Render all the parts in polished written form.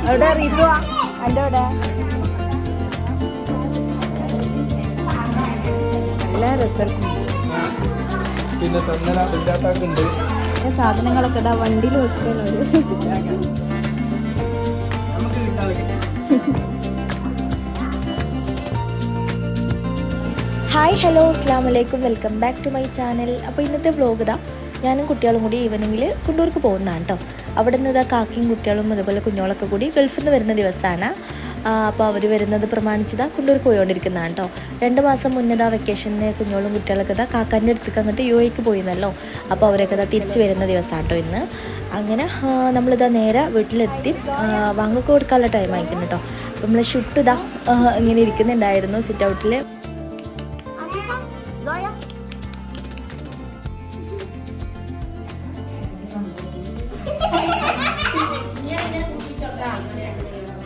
എവിടെ റിതുവാ എൻ്റെ അവിടെ നല്ല രസം. പിന്നെ തന്നലാത്താക്കുണ്ട് സാധനങ്ങളൊക്കെ ഇതാ വണ്ടിയിൽ വെക്കുന്നൊരു. ഹായ് ഹലോ അസ്സാം വലൈക്കും, welcome back to my channel. അപ്പോൾ ഇന്നത്തെ വ്ലോഗ് ഇതാ ഞാനും കുട്ടികളും കൂടി ഈവനിങ്ങിൽ കുണ്ടൂർക്ക് പോകുന്നതാണ് കേട്ടോ. അവിടെ നിന്ന് ഇതാ കാക്കിയും കുട്ടികളും അതുപോലെ കുഞ്ഞോളൊക്കെ കൂടി ഗൾഫിൽ നിന്ന് വരുന്ന ദിവസമാണ്. അപ്പോൾ അവർ വരുന്നത് പ്രമാണിച്ചതാ കുണ്ടൂർക്ക് പോയിക്കൊണ്ടിരിക്കുന്നതാണ് കേട്ടോ. 2 മാസം മുന്നേ വെക്കേഷന് കുഞ്ഞോളും കുട്ടികളൊക്കെ ഇതാ കാക്കാൻ്റെ അടുത്തേക്ക് അങ്ങോട്ട് UAE പോയിരുന്നല്ലോ. അപ്പോൾ അവരൊക്കെ ഇതാ തിരിച്ച് വരുന്ന ദിവസമാണ് കേട്ടോ ഇന്ന്. അങ്ങനെ നമ്മളിതാ നേരെ വീട്ടിലെത്തി വാങ്ങൊക്കെ കൊടുക്കാനുള്ള ടൈം ആയിട്ടുണ്ട് കേട്ടോ. അപ്പോൾ നമ്മൾ ഷുട്ട് ഇതാ ഇങ്ങനെ ഇരിക്കുന്നുണ്ടായിരുന്നു സിറ്റ് ഔട്ടിൽ.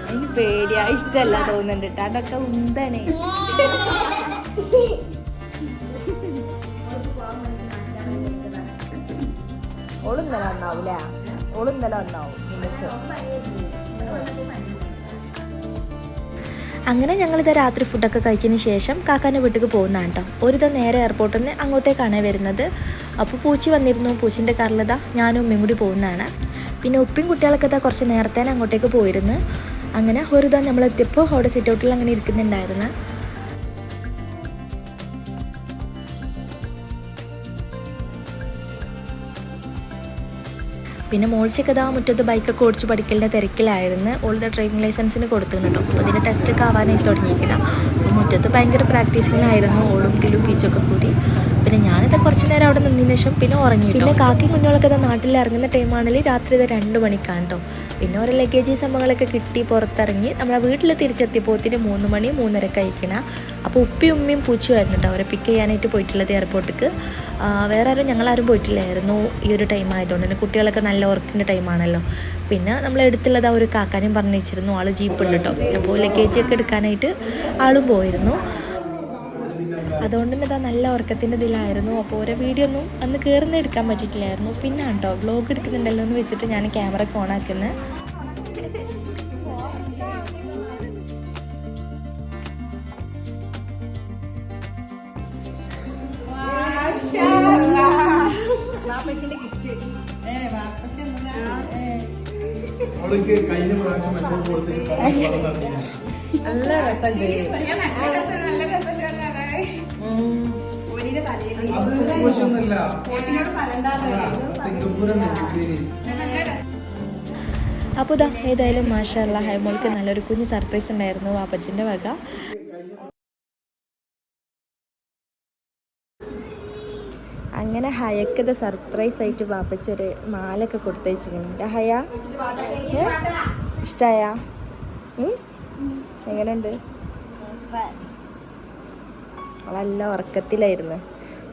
അതിന് പേടിയാ, ഇഷ്ടമല്ല തോന്നുന്നുണ്ട് കേട്ടോ. അതൊക്കെ ഉന്താണ്. ഓളുന്നല വന്നാവൂല, ഓളുന്നല വന്നാവും. അങ്ങനെ ഞങ്ങളിത് രാത്രി ഫുഡൊക്കെ കഴിച്ചതിന് ശേഷം കാക്കാൻ്റെ വീട്ടിലേക്ക് പോകുന്നതാണ് കേട്ടോ. ഒരുതാ നേരെ എയർപോർട്ടിൽ നിന്ന് അങ്ങോട്ടേക്കാണ് വരുന്നത്. അപ്പോൾ പൂച്ചി വന്നിരുന്നു. പൂച്ചിൻ്റെ കാറിലിതാ ഞാനും ഉമ്മയും കൂടി പോകുന്നതാണ്. പിന്നെ ഉപ്പയും കുട്ടികളൊക്കെ ഇതാ കുറച്ച് നേരത്തെ അങ്ങോട്ടേക്ക് പോയിരുന്നു. അങ്ങനെ ഒരുതാ നമ്മളെത്തിയപ്പോൾ അവിടെ സിറ്റ് ഔട്ടിൽ അങ്ങനെ ഇരിക്കുന്നുണ്ടായിരുന്നു. പിന്നെ മോൾസിയൊക്കെ ഇതാ മുറ്റത്ത് ബൈക്കൊക്കെ ഓടിച്ച് പഠിക്കലിൻ്റെ തിരക്കിലായിരുന്നു. ഓളുടെ ഡ്രൈവിംഗ് ലൈസൻസിന് കൊടുത്തിട്ടുണ്ടോ. അപ്പോൾ അതിൻ്റെ ടെസ്റ്റൊക്കെ ആവാനായി തുടങ്ങിയിരിക്കണം. അപ്പോൾ മുറ്റത്ത് ഭയങ്കര പ്രാക്ടീസിങ്ങിലായിരുന്നു ഓളും കിലും പീച്ചൊക്കെ കൂടി. പിന്നെ ഞാനിത് കുറച്ച് നേരം അവിടെ നിന്നതിന് ശേഷം പിന്നെ ഉറങ്ങി. പിന്നെ കാക്കി കുഞ്ഞോളൊക്കെ നാട്ടിൽ ഇറങ്ങുന്ന ടൈമാണെങ്കിൽ രാത്രി 2 മണിക്കാണ് കേട്ടോ. പിന്നെ ഓരോ ലഗേജ് സംഭവങ്ങളൊക്കെ കിട്ടി പുറത്തിറങ്ങി നമ്മളെ വീട്ടിൽ തിരിച്ചെത്തിയപ്പോത്തിന് 3 മണി 3:30 കഴിക്കണം. അപ്പോൾ ഉപ്പയും ഉമ്മയും പൂച്ചുമായിരുന്നു കേട്ടോ അവരെ പിക്ക് ചെയ്യാനായിട്ട് പോയിട്ടുള്ളത് എയർപോർട്ടിലേക്ക്. വേറെ ആരും ഞങ്ങളാരും പോയിട്ടില്ലായിരുന്നു ഈ ഒരു ടൈം ആയതുകൊണ്ട് തന്നെ. കുട്ടികളൊക്കെ നല്ല ഉറക്കിൻ്റെ ടൈമാണല്ലോ. പിന്നെ നമ്മൾ എടുത്തുള്ളത് ആ ഒരു കാക്കാനും പറഞ്ഞു വെച്ചിരുന്നു. ആൾ ജീപ്പുണ്ട് കേട്ടോ. അപ്പോൾ ലഗേജൊക്കെ എടുക്കാനായിട്ട് ആളും പോയിരുന്നു. അതുകൊണ്ട് തന്നെ ഇതാ നല്ല ഉറക്കത്തിൻ്റെ ഇതിലായിരുന്നു. അപ്പോൾ ഓരോ വീഡിയോ ഒന്നും അന്ന് കയറുന്ന എടുക്കാൻ പറ്റിയിട്ടില്ലായിരുന്നു. പിന്നെ കേട്ടോ വ്ലോഗ് എടുക്കുന്നുണ്ടല്ലോ എന്ന് വെച്ചിട്ട് ഞാൻ ക്യാമറ ഒക്കെ ഓണാക്കുന്നത്. നല്ല രസമുണ്ട്. അപ്പോൾ ഇതാ ഏതായാലും മാഷാ അല്ലാഹ് ഹൈമോൾക്ക് നല്ലൊരു കുഞ്ഞ് സർപ്രൈസ് ഉണ്ടായിരുന്നു വാപ്പച്ചിൻ്റെ വക. അങ്ങനെ ഹയക്കത് സർപ്രൈസ് ആയിട്ട് വാപ്പച്ചി ഒരു മാലൊക്കെ കൊടുത്തയച്ചിട്ടുണ്ട്. ഹയ ഇഷ്ടായ? എങ്ങനെയുണ്ട്? അവളെല്ലാം ഉറക്കത്തിലായിരുന്നു.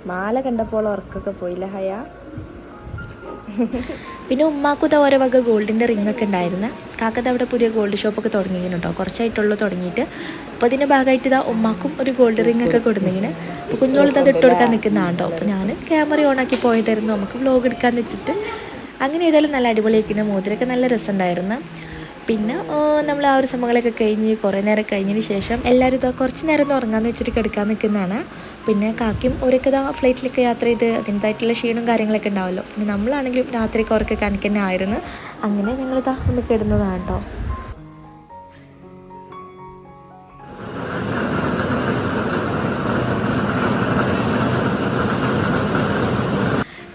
മാല കണ്ടപ്പോൾ ഉറക്കൊക്കെ പോയില്ല ഹയ. പിന്നെ ഉമ്മാക്കുത ഓരോ വക ഗോൾഡിൻ്റെ റിങ്ങൊക്കെ ഉണ്ടായിരുന്നു. കാക്കത് അവിടെ പുതിയ ഗോൾഡ് ഷോപ്പൊക്കെ തുടങ്ങിയിരുന്നു കുറച്ചായിട്ടുള്ളൂ തുടങ്ങിയിട്ട്. അപ്പോൾ അതിൻ്റെ ഭാഗമായിട്ട് ഇതാ ഉമ്മാക്കും ഒരു ഗോൾഡ് റിങ്ങൊക്കെ കൊടുന്നിങ്ങനെ. അപ്പോൾ കുഞ്ഞോളിത് അത് ഇട്ട് കൊടുക്കാൻ നിൽക്കുന്നതാണ്ടോ. അപ്പോൾ ഞാൻ ക്യാമറ ഓണാക്കി പോയതായിരുന്നു നമുക്ക് വ്ലോഗ് എടുക്കാമെന്ന് വെച്ചിട്ട്. അങ്ങനെ ഏതായാലും നല്ല അടിപൊളിയായിരിക്കുന്ന മോതിരൊക്കെ നല്ല രസമുണ്ടായിരുന്നു. പിന്നെ നമ്മൾ ആ ഒരു സംഭവങ്ങളൊക്കെ കഴിഞ്ഞ് കുറേ നേരം കഴിഞ്ഞതിന് ശേഷം എല്ലാവരും ഇതാ കുറച്ച് നേരം ഒന്ന് ഉറങ്ങാമെന്ന് വെച്ചിട്ട് കിടക്കാൻ നിൽക്കുന്നതാണ്. പിന്നെ കാക്കും ഓരൊക്കെ ഇതാ ഫ്ലൈറ്റിലൊക്കെ യാത്ര ചെയ്ത് അതിൻ്റെതായിട്ടുള്ള ക്ഷീണവും കാര്യങ്ങളൊക്കെ ഉണ്ടാവുമല്ലോ. പിന്നെ നമ്മളാണെങ്കിലും രാത്രിയൊക്കെ ഉറക്കെ കാണിക്കുന്ന ആയിരുന്നു. അങ്ങനെ ഞങ്ങളിതാ ഒന്ന് കിടന്നതാണ് കേട്ടോ.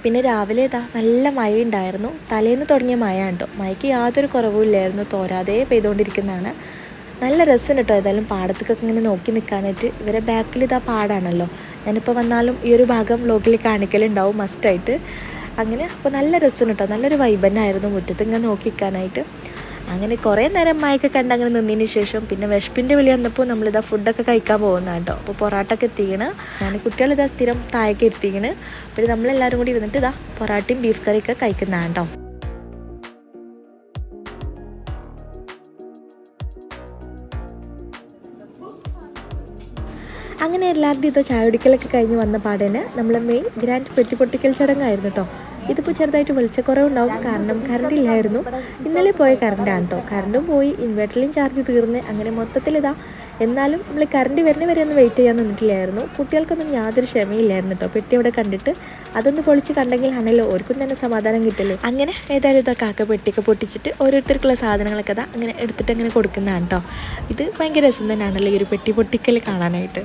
പിന്നെ രാവിലെ ഇതാ നല്ല മഴയുണ്ടായിരുന്നു. തലേന്ന് തുടങ്ങിയ മഴയാണ് കേട്ടോ. മഴയ്ക്ക് യാതൊരു കുറവുമില്ലായിരുന്നു. തോരാതെ പെയ്തുകൊണ്ടിരിക്കുന്നതാണ്. നല്ല രസം കേട്ടോ. ഏതായാലും പാടത്തേക്കൊക്കെ ഇങ്ങനെ നോക്കി നിൽക്കാനായിട്ട്. ഇവരെ ബാക്കിൽ ഇതാ പാടാണല്ലോ. ഞാനിപ്പോൾ വന്നാലും ഈ ഒരു ഭാഗം വ്ലോഗിൽ കാണിക്കലുണ്ടാവും മസ്റ്റായിട്ട്. അങ്ങനെ അപ്പോൾ നല്ല രസം കേട്ടോ. നല്ലൊരു വൈബ് തന്നെ ആയിരുന്നു മുറ്റത്ത് ഇങ്ങനെ നോക്കി നിൽക്കാനായിട്ട്. അങ്ങനെ കുറേ നേരം മഴയൊക്കെ കണ്ട് അങ്ങനെ നിന്നതിന് ശേഷം പിന്നെ വിശപ്പിൻ്റെ വിളി വന്നപ്പോൾ നമ്മളിതാ ഫുഡൊക്കെ കഴിക്കാൻ പോകുന്നതാണ് കേട്ടോ. അപ്പോൾ പൊറാട്ടൊക്കെ എത്തിക്കണ്. ഞാൻ കുട്ടികളിതാ സ്ഥിരം താഴേക്ക് എത്തിക്കണ്. പിന്നെ നമ്മളെല്ലാവരും കൂടി ഇരുന്നിട്ട് ഇതാ പൊറാട്ടയും ബീഫ് കറിയൊക്കെ കഴിക്കുന്നതാണ് കേട്ടോ. അങ്ങനെ എല്ലാവരുടെയും ഇത് ചായ കുടിക്കലൊക്കെ കഴിഞ്ഞ് വന്ന പാടേന് നമ്മളെ മെയിൻ ഗ്രാൻഡ് പെട്ടിപ്പൊട്ടിക്കൽ ചടങ്ങായിരുന്നു കേട്ടോ. ഇതിപ്പോൾ ചെറുതായിട്ട് വെളിച്ചക്കുറവുണ്ടാവും, കാരണം കറണ്ട് ഇല്ലായിരുന്നു. ഇന്നലെ പോയ കറണ്ടാണ് കേട്ടോ. കറണ്ടും പോയി, ഇൻവെർട്ടറിലും ചാർജ് തീർന്ന്, അങ്ങനെ മൊത്തത്തിലിതാ. എന്നാലും നമ്മൾ കറണ്ട് വരുന്ന വരെ ഒന്ന് വെയിറ്റ് ചെയ്യാൻ നിന്നിട്ടില്ലായിരുന്നു. കുട്ടികൾക്കൊന്നും യാതൊരു ക്ഷമയില്ലായിരുന്നു കേട്ടോ. പെട്ടി അവിടെ കണ്ടിട്ട് അതൊന്ന് പൊളിച്ച് കണ്ടെങ്കിൽ ആണല്ലോ ഓർക്കും തന്നെ സമാധാനം കിട്ടില്ലേ. അങ്ങനെ ഏതായാലും ഇതാ കാക്ക പെട്ടിയൊക്കെ പൊട്ടിച്ചിട്ട് ഓരോരുത്തർക്കുള്ള സാധനങ്ങളൊക്കെ ഇതാ അങ്ങനെ എടുത്തിട്ട് അങ്ങനെ കൊടുക്കുന്നതാണ് കേട്ടോ. ഇത് ഭയങ്കര രസം തന്നെയാണല്ലോ ഈ ഒരു പെട്ടി പൊട്ടിക്കൽ കാണാനായിട്ട്.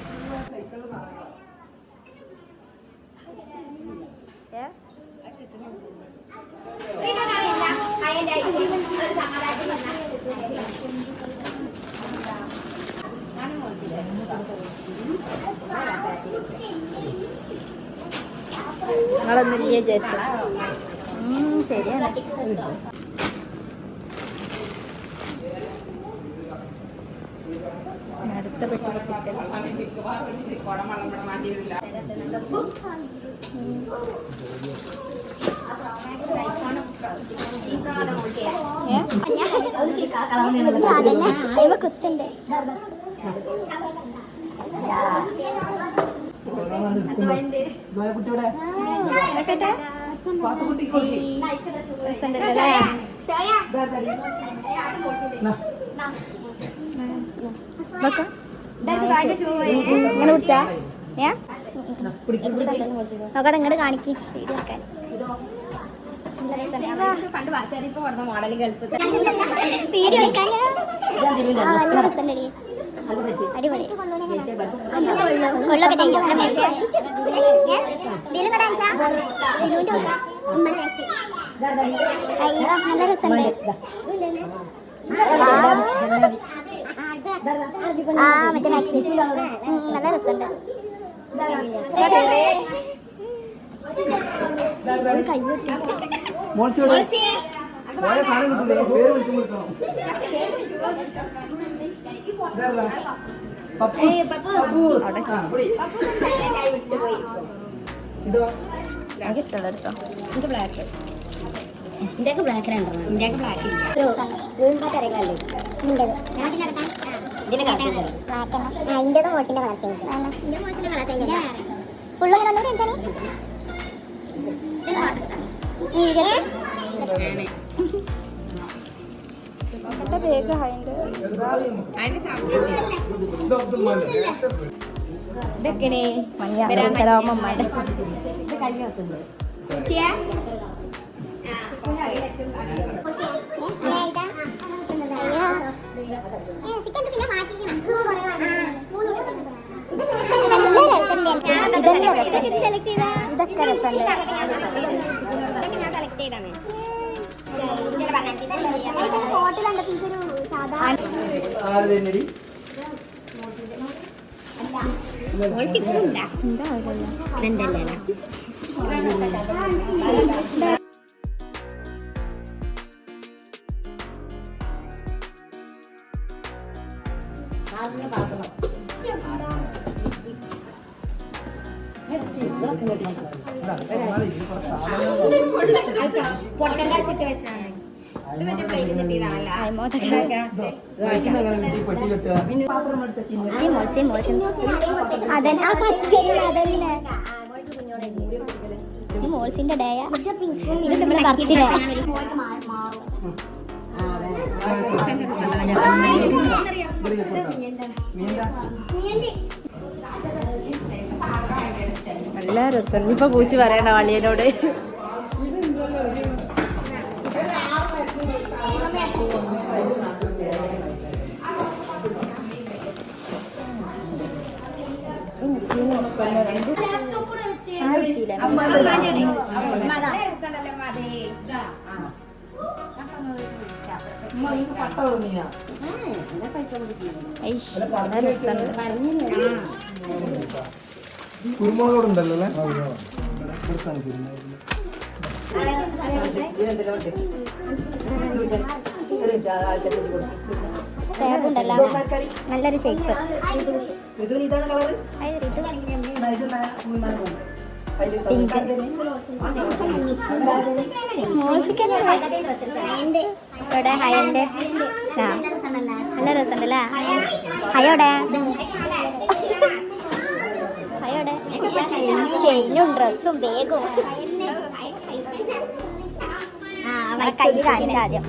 നിങ്ങളൊന്നില്ലേ വിചാരിച്ചു. ശരിയാണ്. അടുത്ത പെട്ടി കുത്തുണ്ട്. ഇങ്ങനെ പിടിച്ചാ നോക്കട്ടെ, ഇങ്ങോട്ട് കാണിക്കും അടിപൊളി കൊള്ളൊക്കെ ചെയ്യും. അയ്യോ നല്ല രസമുണ്ട്. ആ മറ്റേ മാക്സി നല്ല രസമുണ്ട്. എനിക്കിഷ്ടമുള്ള എടുത്തോ. എനിക്ക് ബ്ലാക്ക്. ഇന്ത്യക്ക് ബ്ലാക്ക് രണ്ടെണ്ണം. ഇന്ത്യക്ക് ബ്ലാക്ക് ഇല്ല. ഇന്ത്യയുടെ വോട്ടിന്റെ കളർ ചേഞ്ച്. ഫുള്ള് ഇതൊക്കെ മഞ്ഞ പൊട്ടണ്ടാച്ചിട്ട് വെച്ചാണ്. മോൾസിന്റെ ഡേയാ നമ്മുടെ ബർത്ത്ഡേ. നല്ല രസം. ഇപ്പൊ പൂച്ചു പറയണ്ട വള്ളിയനോട്. കുരുമുളകുണ്ടല്ലോ നല്ലൊരു ഷേപ്പ്. ഇവിടെ ഹയന്റെ നല്ല രസമുണ്ടല്ലേ. ഹയോടെ ചെയിനും ഡ്രസ്സും ബാഗും കൈ കാണിച്ച ആദ്യം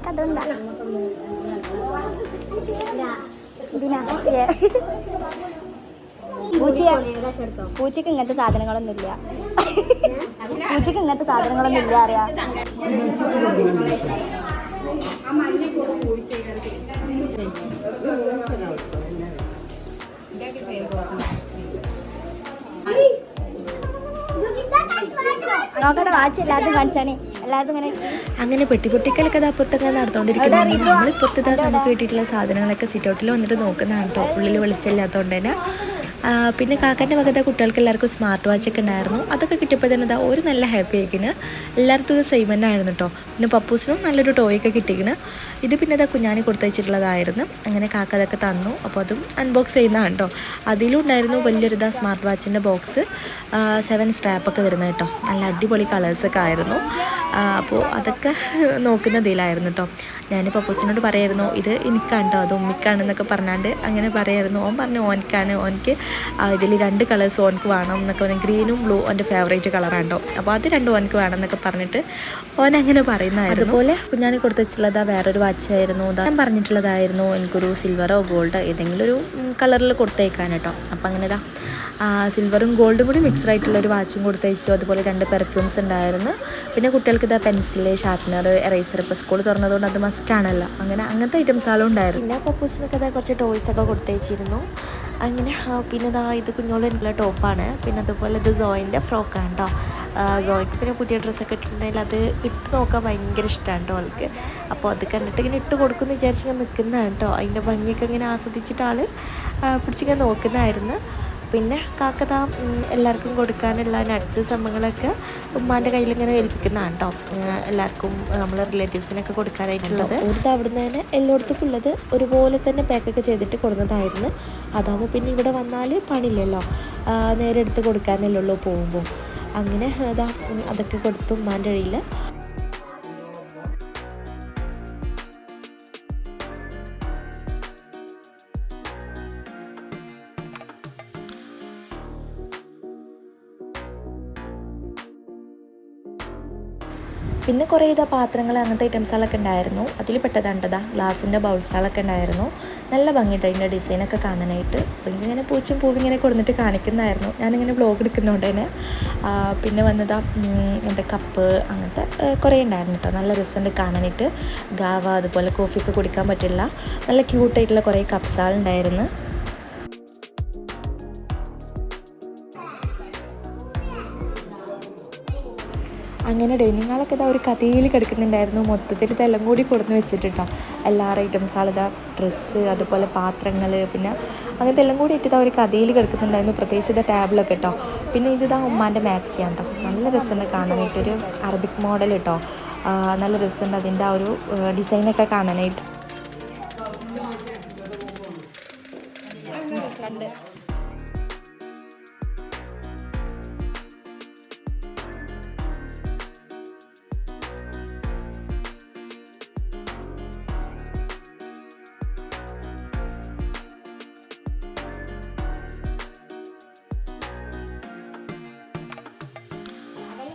അതെന്താ പൂച്ചക്ക് ഇങ്ങനത്തെ സാധനങ്ങളൊന്നും ഇല്ല പൂച്ചക്ക് ഇങ്ങനത്തെ സാധനങ്ങളൊന്നും ഇല്ല അറിയാം നോക്കട്ടെ വാച്ച് എല്ലാതും കാണിച്ചാണേ എല്ലാതും ഇങ്ങനെ അങ്ങനെ പെട്ടിപ്പൊട്ടിക്കലൊക്കെ അപ്പുറത്തൊക്കെ നടന്നുകൊണ്ടിരിക്കുന്നത് നമ്മളിപ്പുറത്ത് നമുക്ക് കിട്ടിയിട്ടുള്ള സാധനങ്ങളൊക്കെ സിറ്റൗട്ടിൽ വന്നിട്ട് നോക്കുന്നതാണ് കേട്ടോ. ഉള്ളിൽ വെളിച്ചമില്ലാത്തതുകൊണ്ട് തന്നെ പിന്നെ കാക്കൻ്റെ വകത്തെ കുട്ടികൾക്ക് എല്ലാവർക്കും സ്മാർട്ട് വാച്ചൊക്കെ ഉണ്ടായിരുന്നു. അതൊക്കെ കിട്ടിയപ്പോൾ തന്നെ ഒരു നല്ല ഹാപ്പി ആയിക്കിന്. എല്ലാവർക്കും ഇത് സെയിം തന്നെ ആയിരുന്നു കേട്ടോ. പിന്നെ പപ്പൂസിനും നല്ലൊരു ടോയൊക്കെ കിട്ടിയിക്കണ്. ഇത് പിന്നെ ഇതാ കുഞ്ഞാണി കൊടുത്തയച്ചിട്ടുള്ളതായിരുന്നു. അങ്ങനെ കാക്ക അതൊക്കെ തന്നു. അപ്പോൾ അതും അൺബോക്സ് ചെയ്യുന്നതാണ് കേട്ടോ. അതിലും ഉണ്ടായിരുന്നു വലിയൊരു സ്മാർട്ട് വാച്ചിൻ്റെ ബോക്സ് 7 സ്ട്രാപ്പൊക്കെ വരുന്നത് കേട്ടോ. നല്ല അടിപൊളി കളേഴ്സൊക്കെ ആയിരുന്നു. അപ്പോൾ അതൊക്കെ നോക്കുന്നതിലായിരുന്നു കേട്ടോ. ഞാൻ പപ്പൂസിനോട് പറയായിരുന്നു ഇത് എനിക്കാണ് കേട്ടോ അത് ഉമ്മിക്കാണെന്നൊക്കെ പറഞ്ഞാണ്ട് അങ്ങനെ പറയായിരുന്നു. ഓൻ പറഞ്ഞു ഓനക്കാണ്, ഓനക്ക് ഇതിൽ 2 കളേഴ്സ് ഓനക്ക് വേണം എന്നൊക്കെ പറഞ്ഞു. ഗ്രീനും ബ്ലൂ എൻ്റെ ഫേവറേറ്റ് കളറാണ് കേട്ടോ. അപ്പോൾ അത് 2 ഓനക്ക് വേണം എന്നൊക്കെ പറഞ്ഞിട്ട് ഓൻ അങ്ങനെ പറയുന്നതായിരുന്നു. അതുപോലെ കുഞ്ഞാണി കൊടുത്തുവെച്ചുള്ളത് വേറൊരു വാച്ചായിരുന്നു. ഞാൻ പറഞ്ഞിട്ടുള്ളതായിരുന്നു എനിക്കൊരു സിൽവറോ ഗോൾഡോ ഏതെങ്കിലും ഒരു കളറിൽ കൊടുത്തയക്കാൻ കേട്ടോ. അപ്പം അങ്ങനെ സിൽവറും ഗോൾഡും കൂടി മിക്സ്ഡ് ആയിട്ടുള്ളൊരു വാച്ചും കൊടുത്തയച്ചു. അതുപോലെ 2 പെർഫ്യൂംസ് ഉണ്ടായിരുന്നു. പിന്നെ കുട്ടികൾക്ക് പെൻസില്, ഷാർപ്പനർ, എറേസർ ഇപ്പോൾ സ്കൂൾ തുറന്നതുകൊണ്ട് അത് മസ്റ്റാണല്ലോ. അങ്ങനത്തെ ഐറ്റംസുകളും ഉണ്ടായിരുന്നു. പിന്നെ പപ്പൂസിനൊക്കെ കുറച്ച് ടോയ്സൊക്കെ കൊടുത്തയച്ചിരുന്നു. അങ്ങനെ പിന്നെ ഇത് കുഞ്ഞോളുള്ള ടോപ്പാണ്. പിന്നെ അതുപോലെ ഇത് സോയിൻ്റെ ഫ്രോക്കാണ് കേട്ടോ. സോയ്ക്ക് പിന്നെ പുതിയ ഡ്രസ്സൊക്കെ ഇട്ടിട്ടുണ്ടെങ്കിൽ അത് ഇട്ട് നോക്കാൻ ഭയങ്കര ഇഷ്ടമാണ് കേട്ടോ ആൾക്ക്. അപ്പോൾ അത് കണ്ടിട്ട് ഇങ്ങനെ ഇട്ട് കൊടുക്കുമെന്ന് വിചാരിച്ചിങ്ങനെ നിൽക്കുന്നതാണ് കേട്ടോ. അതിൻ്റെ ഭംഗിയൊക്കെ ഇങ്ങനെ ആസ്വദിച്ചിട്ട് ആൾ പിടിച്ചിങ്ങനെ നോക്കുന്നതായിരുന്നു. പിന്നെ കാക്കത എല്ലാവർക്കും കൊടുക്കാനുള്ള നട്ട്സ് സംഭവങ്ങളൊക്കെ ഉമ്മാൻ്റെ കയ്യിലിങ്ങനെ ഏൽപ്പിക്കുന്നതാണ് കേട്ടോ. എല്ലാവർക്കും നമ്മളെ റിലേറ്റീവ്സിനൊക്കെ കൊടുക്കാനായിട്ടുള്ളത്. ഒരു അവിടുന്ന് തന്നെ എല്ലായിടത്തും ഉള്ളത് ഒരുപോലെ തന്നെ പാക്കൊക്കെ ചെയ്തിട്ട് കൊടുക്കുന്നതായിരുന്നു. അതാകുമ്പോൾ പിന്നെ ഇവിടെ വന്നാൽ പണിയില്ലല്ലോ, നേരെ എടുത്ത് കൊടുക്കാനല്ലേ ഉള്ളൂ പോകുമ്പോൾ. അങ്ങനെ അതൊക്കെ കൊടുത്തു ഉമ്മാൻ്റെ കയ്യിൽ. പിന്നെ കുറേ പാത്രങ്ങൾ അങ്ങനത്തെ ഐറ്റംസുകളൊക്കെ ഉണ്ടായിരുന്നു. അതിൽ പെട്ടതാണ്ടതാ ഗ്ലാസിൻ്റെ ബൗൾസുകളൊക്കെ ഉണ്ടായിരുന്നു. നല്ല ഭംഗിയിട്ട് അതിൻ്റെ ഡിസൈനൊക്കെ കാണാനായിട്ട്. അപ്പോൾ ഇങ്ങനെ പൂച്ചും പൂവും ഇങ്ങനെ കൊടുത്തിട്ട് കാണിക്കുന്നതായിരുന്നു. ഞാനിങ്ങനെ വ്ലോഗ് എടുക്കുന്നതുകൊണ്ട് തന്നെ. പിന്നെ വന്നതാ കപ്പ് അങ്ങനത്തെ കുറേ ഉണ്ടായിരുന്നു കേട്ടോ. നല്ല രസമുണ്ട് കാണാനായിട്ട്. ഗാവ അതുപോലെ കോഫിയൊക്കെ കുടിക്കാൻ പറ്റുള്ള നല്ല ക്യൂട്ടായിട്ടുള്ള കുറേ കപ്സുകളുണ്ടായിരുന്നു. അങ്ങനെ ഡൈനിങ് ഹാളൊക്കെ ഒരു കഥയിൽ കിടക്കുന്നുണ്ടായിരുന്നു. മൊത്തത്തിൽ ഇതെല്ലാം കൂടി കൊടുന്ന് വെച്ചിട്ടോ. എല്ലാ ഐറ്റംസുകൾ ഡ്രസ്സ് അതുപോലെ പാത്രങ്ങൾ പിന്നെ അങ്ങനത്തെ എല്ലാം കൂടി ഇട്ട് ഒരു കഥയിൽ കിടക്കുന്നുണ്ടായിരുന്നു. പ്രത്യേകിച്ച് ടേബിളൊക്കെ കേട്ടോ. പിന്നെ ഇത് ഉമ്മാൻ്റെ മാക്സിയാണ് കേട്ടോ. നല്ല രസമുണ്ട് കാണാനായിട്ടൊരു അറബിക് മോഡൽ കേട്ടോ. നല്ല രസമുണ്ട് അതിൻ്റെ ആ ഒരു ഡിസൈനൊക്കെ കാണാനായിട്ട്.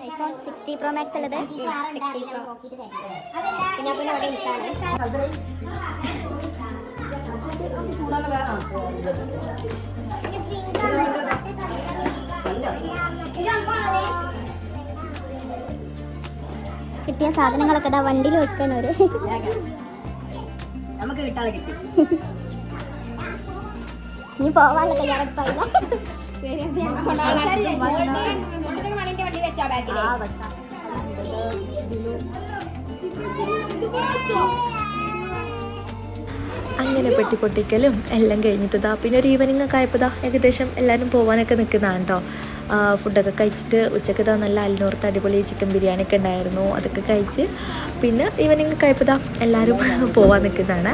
iPhone 60 Pro Max ഉള്ളത് 60 Pro. പിന്നെ അപ്പോൾ അവിടെ ഇരിക്കാണ്. കിട്ടിയ സാധനങ്ങളൊക്കെ വണ്ടിയിൽ വെക്കണവര് നമുക്ക് കിട്ടാതെ കിട്ടി. ഇനി പോവാനുള്ള തയ്യാറെടുപ്പായില്ല. അങ്ങനെ പെട്ടിപ്പൊട്ടിക്കലും എല്ലാം കഴിഞ്ഞിട്ട് പിന്നെ ഒരു ഈവനിങ് ഒക്കെ ആയപ്പോൾ ഏകദേശം എല്ലാവരും പോകാനൊക്കെ നിൽക്കുന്നതാണ് കേട്ടോ. ഫുഡൊക്കെ കഴിച്ചിട്ട് ഉച്ചക്ക് നല്ല അൽനൂർത്ത് അടിപൊളി ചിക്കൻ ബിരിയാണി ഒക്കെ ഉണ്ടായിരുന്നു. അതൊക്കെ കഴിച്ച് പിന്നെ ഈവനിങ് കഴിപ്പതാ എല്ലാവരും പോകാൻ നിൽക്കുന്നതാണ്.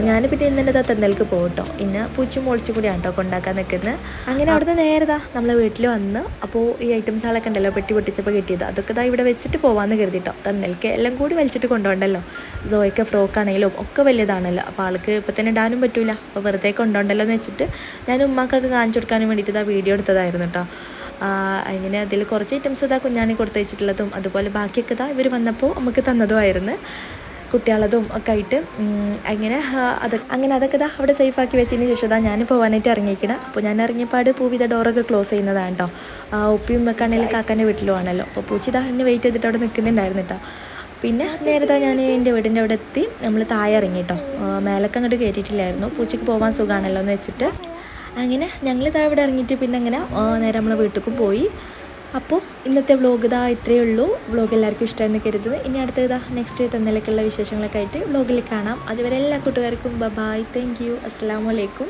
ഞാൻ പിന്നെ ഇന്നെ തന്തലേക്ക് പോകും കേട്ടോ. പിന്നെ പൂച്ചും പൊളിച്ചും കൂടിയാണ് കേട്ടോ കൊണ്ടാക്കാൻ നിൽക്കുന്നത്. അങ്ങനെ അവിടുന്ന് നേരതാ നമ്മളെ വീട്ടിൽ വന്ന് അപ്പോൾ ഈ ഐറ്റംസുകളൊക്കെ ഉണ്ടല്ലോ പെട്ടി പൊട്ടിച്ചപ്പോൾ കിട്ടിയത് അതൊക്കെ ഇവിടെ വെച്ചിട്ട് പോകാമെന്ന് കരുതിട്ടോ. തന്തലേക്ക് എല്ലാം കൂടി വലിച്ചിട്ട് കൊണ്ടുപോകണ്ടല്ലോ. സോയ്ക്ക് ഫ്രോക്കാണെങ്കിലും ഒക്കെ വലിയതാണല്ലോ, അപ്പോൾ ആൾക്ക് ഇപ്പോൾ തന്നെ ഇടാനും പറ്റില്ല, അപ്പോൾ വെറുതെ കൊണ്ടുപോകണ്ടല്ലോ എന്ന് വെച്ചിട്ട് ഞാൻ ഉമ്മാക്കൊക്കെ കാണിച്ചു കൊടുക്കാനും വേണ്ടിയിട്ട് വീഡിയോ എടുത്തതായിരുന്നു കേട്ടോ. അങ്ങനെ അതിൽ കുറച്ച് ഐറ്റംസ് കുഞ്ഞാണി കൊടുത്തു വെച്ചിട്ടുള്ളതും അതുപോലെ ബാക്കിയൊക്കെ ഇവർ വന്നപ്പോൾ നമുക്ക് തന്നതുമായിരുന്നു, കുട്ടികളതും ഒക്കെ ആയിട്ട്. അങ്ങനെ അതൊക്കെ അവിടെ സേഫാക്കി വെച്ചതിന് ശേഷം ഞാൻ പോകാനായിട്ട് ഇറങ്ങിയിരിക്കണം. അപ്പോൾ ഞാൻ ഇറങ്ങിയപ്പാട് പൂവിത ഡോറൊക്കെ ക്ലോസ് ചെയ്യുന്നതാണ് കേട്ടോ. ഉപ്പിയും ഉമ്മക്കാണെങ്കിൽ കാക്കാൻ്റെ വീട്ടിലുമാണല്ലോ, അപ്പോൾ പൂച്ചിത എന്നെ വെയിറ്റ് ചെയ്തിട്ട് അവിടെ നിൽക്കുന്നുണ്ടായിരുന്നു കേട്ടോ. പിന്നെ നേരത്തെ ഞാൻ എൻ്റെ വീടിൻ്റെ അവിടെ എത്തി നമ്മൾ താഴെ ഇറങ്ങി കേട്ടോ. മേലൊക്കെ അങ്ങോട്ട് കയറ്റിയിട്ടില്ലായിരുന്നു, പൂച്ചയ്ക്ക് പോകാൻ സുഖമാണല്ലോ എന്ന് വെച്ചിട്ട്. അങ്ങനെ ഞങ്ങൾ ഇവിടെ ഇറങ്ങിയിട്ട് പിന്നെ അങ്ങനെ നേരെ നമ്മളെ വീട്ടിലേക്കും പോയി. അപ്പോൾ ഇന്നത്തെ വ്ളോഗ് ഇത്രയേ ഉള്ളൂ. വ്ളോഗ് എല്ലാവർക്കും ഇഷ്ടമെന്ന് കരുതുന്നത്. ഇനി അടുത്തത് നെക്സ്റ്റ് തന്നലേക്കുള്ള വിശേഷങ്ങളൊക്കെ ആയിട്ട് വ്ളോഗിൽ കാണാം. അതുവരെ എല്ലാ കൂട്ടുകാർക്കും ബൈ, താങ്ക് യു, അസ്സലാമു അലൈക്കും.